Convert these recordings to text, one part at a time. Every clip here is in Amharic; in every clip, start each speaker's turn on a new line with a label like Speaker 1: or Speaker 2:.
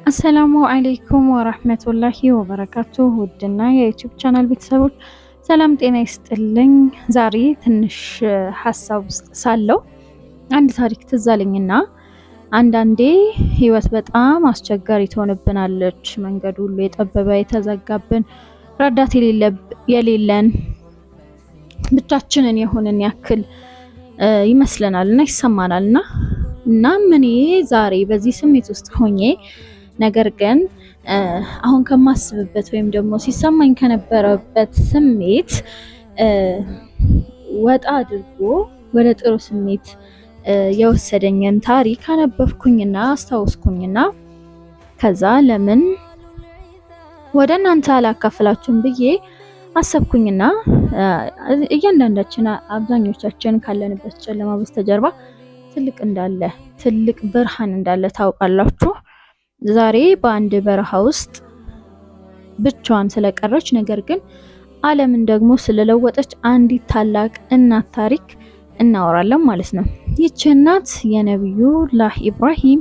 Speaker 1: አሰላሙ አለይኩም ወራህመቱላሂ ወበረካቱ። ውድና የዩቲዩብ ቻናል ቤተሰቦች ሰላም ጤና ይስጥልኝ። ዛሬ ትንሽ ሀሳብ ውስጥ ሳለው አንድ ታሪክ ትዝ አለኝና አንዳንዴ ህይወት በጣም አስቸጋሪ ትሆንብናለች። መንገዱ ሁሉ የጠበበ የተዘጋብን፣ ረዳት የሌለን ብቻችንን የሆንን ያክል ይመስለናልና ይሰማናልና እናም እኔ ዛሬ በዚህ ስሜት ውስጥ ሆኜ ነገር ግን አሁን ከማስብበት ወይም ደግሞ ሲሰማኝ ከነበረበት ስሜት ወጣ አድርጎ ወደ ጥሩ ስሜት የወሰደኝን ታሪክ አነበብኩኝና አስታውስኩኝና ከዛ ለምን ወደ እናንተ አላካፍላችሁም ብዬ አሰብኩኝና እያንዳንዳችን አብዛኞቻችን ካለንበት ጨለማ በስተጀርባ ትልቅ ብርሃን እንዳለ ታውቃላችሁ። ዛሬ በአንድ በረሃ ውስጥ ብቻዋን ስለቀረች ነገር ግን ዓለምን ደግሞ ስለለወጠች አንዲት ታላቅ እናት ታሪክ እናወራለን ማለት ነው። ይህች እናት የነብዩላህ ኢብራሂም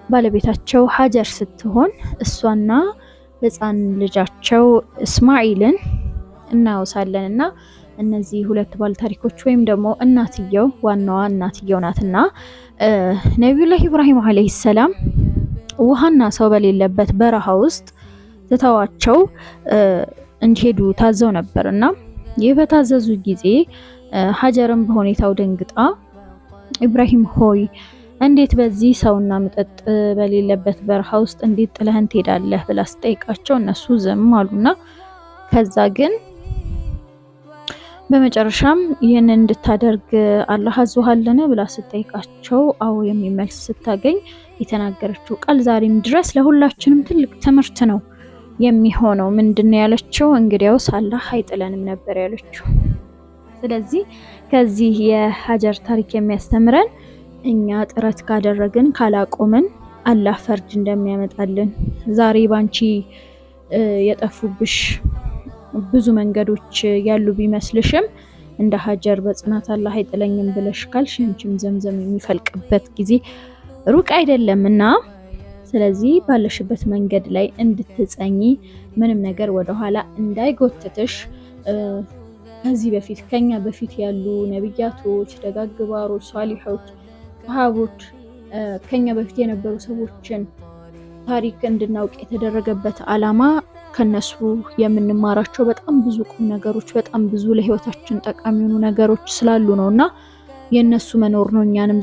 Speaker 1: ባለቤታቸው ሀጀር ስትሆን እሷና ህፃን ልጃቸው እስማኤልን እናወሳለንና እነዚህ ሁለት ባለ ታሪኮች ወይም ደግሞ እናትየው ዋናዋ እናትየው ናትና ነብዩላህ ኢብራሂም አለይሂ ሰላም ውሃና ሰው በሌለበት በረሃ ውስጥ ትተዋቸው እንዲሄዱ ታዘው ነበርና ይህ በታዘዙ ጊዜ ሀጀርም በሁኔታው ደንግጣ ኢብራሂም ሆይ እንዴት በዚህ ሰውና መጠጥ በሌለበት በረሃ ውስጥ እንዴት ጥለህን ትሄዳለህ ብላ ስጠይቃቸው እነሱ ዝም አሉና ከዛ ግን በመጨረሻም ይህንን እንድታደርግ አላህ አዞሃለን ብላ ስጠይቃቸው አዎ የሚል መልስ ስታገኝ የተናገረችው ቃል ዛሬም ድረስ ለሁላችንም ትልቅ ትምህርት ነው የሚሆነው። ምንድነው ያለችው? እንግዲያውስ አላህ አይጥለንም ነበር ያለችው። ስለዚህ ከዚህ የሀጀር ታሪክ የሚያስተምረን እኛ ጥረት ካደረግን ካላቆምን አላህ ፈርጅ እንደሚያመጣልን። ዛሬ ባንቺ የጠፉብሽ ብዙ መንገዶች ያሉ ቢመስልሽም እንደ ሀጀር በጽናት አላህ አይጥለኝም ብለሽ ካልሽ አንቺም ዘምዘም የሚፈልቅበት ጊዜ ሩቅ አይደለምና ስለዚህ ባለሽበት መንገድ ላይ እንድትጸኚ ምንም ነገር ወደኋላ እንዳይጎትትሽ ከዚህ በፊት ከኛ በፊት ያሉ ነብያቶች፣ ደጋግ ባሮች፣ ሷሊሖች፣ ሰሃቦች ከኛ በፊት የነበሩ ሰዎችን ታሪክ እንድናውቅ የተደረገበት ዓላማ ከነሱ የምንማራቸው በጣም ብዙ ቁም ነገሮች በጣም ብዙ ለህይወታችን ጠቃሚ የሆኑ ነገሮች ስላሉ ነውና የነሱ መኖር ነው እኛንም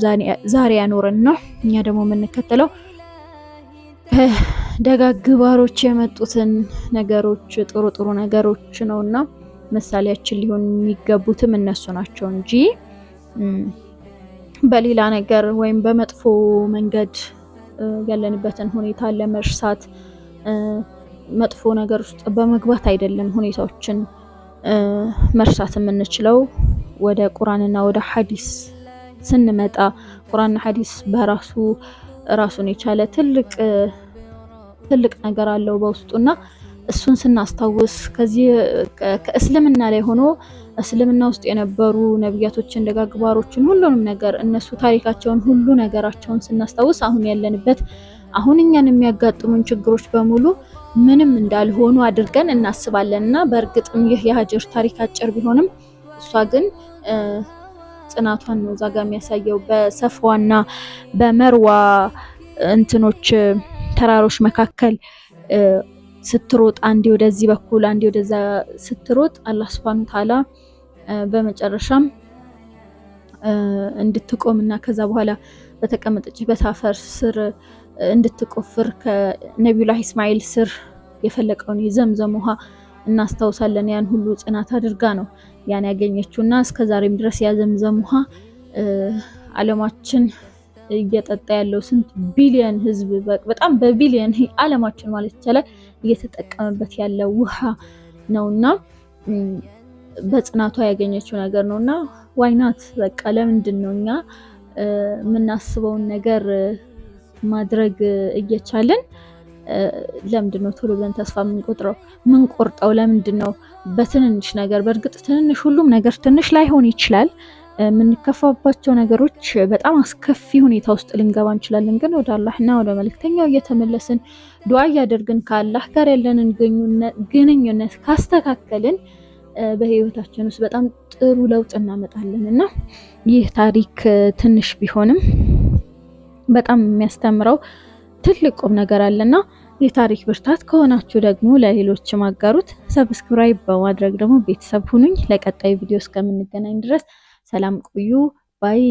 Speaker 1: ዛሬ ያኖረን ነው። እኛ ደግሞ የምንከተለው ደጋግ ባሮች የመጡትን ነገሮች ጥሩ ነገሮች ነውና ምሳሌያችን ሊሆን የሚገቡትም እነሱ ናቸው እንጂ በሌላ ነገር ወይም በመጥፎ መንገድ ያለንበትን ሁኔታ ለመርሳት መጥፎ ነገር ውስጥ በመግባት አይደለም ሁኔታዎችን መርሳት የምንችለው። ወደ ቁርአንና ወደ ሐዲስ ስንመጣ ቁርአንና ሐዲስ ራሱን የቻለ ትልቅ ነገር አለው በውስጡና እሱን ስናስታውስ ከዚህ ከእስልምና ላይ ሆኖ እስልምና ውስጥ የነበሩ ነብያቶችን ደጋግባሮችን ሁሉንም ነገር እነሱ ታሪካቸውን ሁሉ ነገራቸውን ስናስታውስ አሁን እኛን የሚያጋጥሙን ችግሮች በሙሉ ምንም እንዳልሆኑ አድርገን እናስባለንና በእርግጥም ይህ የሀጀር ታሪክ አጭር ቢሆንም እሷ ግን ጽናቷን ነው ዛጋ የሚያሳየው። በሰፍዋና በመርዋ ተራሮች መካከል ስትሮጥ አንዴ ወደዚህ በኩል አንዴ ወደዛ ስትሮጥ አላህ Subhanahu Wa Ta'ala በመጨረሻም እንድትቆምና ከዛ በኋላ በተቀመጠችበት አፈር ስር እንድትቆፍር ከነብዩላህ እስማኤል ስር የፈለቀውን የዘምዘም ውሃ እናስታውሳለን። ያን ሁሉ ጽናት አድርጋ ነው ያን ያገኘችውና እስከዛሬም ድረስ ያ ዘምዘም ውሃ ዓለማችን እየጠጣ ያለው ስንት ቢሊየን ህዝብ በጣም በቢሊየን ዓለማችን ማለት ይቻላል እየተጠቀመበት ያለው ውሃ ነውና በጽናቷ ያገኘችው ነገር ነውና ዋይናት በቃ ለምንድን ነው እኛ የምናስበውን ነገር ማድረግ እየቻለን ለምንድን ነው ቶሎ ብለን ተስፋ ምንቆርጠው? ለምንድን ነው በትንንሽ ነገር? በእርግጥ ትንንሽ ሁሉም ነገር ትንሽ ላይሆን ይችላል፣ የምንከፋባቸው ነገሮች በጣም አስከፊ ሁኔታ ውስጥ ልንገባ እንችላለን። ግን ወደ አላህና ወደ መልእክተኛው እየተመለስን ዱዓ እያደረግን ከአላህ ጋር ያለንን ግንኙነት ካስተካከልን በህይወታችን ውስጥ በጣም ጥሩ ለውጥ እናመጣለን እና ይህ ታሪክ ትንሽ ቢሆንም በጣም የሚያስተምረው ትልቅ ቁም ነገር አለና የታሪክ ብርታት ከሆናችሁ ደግሞ ለሌሎች ማጋሩት። ሰብስክራይብ በማድረግ ደግሞ ቤተሰብ ሁኑኝ። ለቀጣይ ቪዲዮ እስከምንገናኝ ድረስ ሰላም ቆዩ ባይ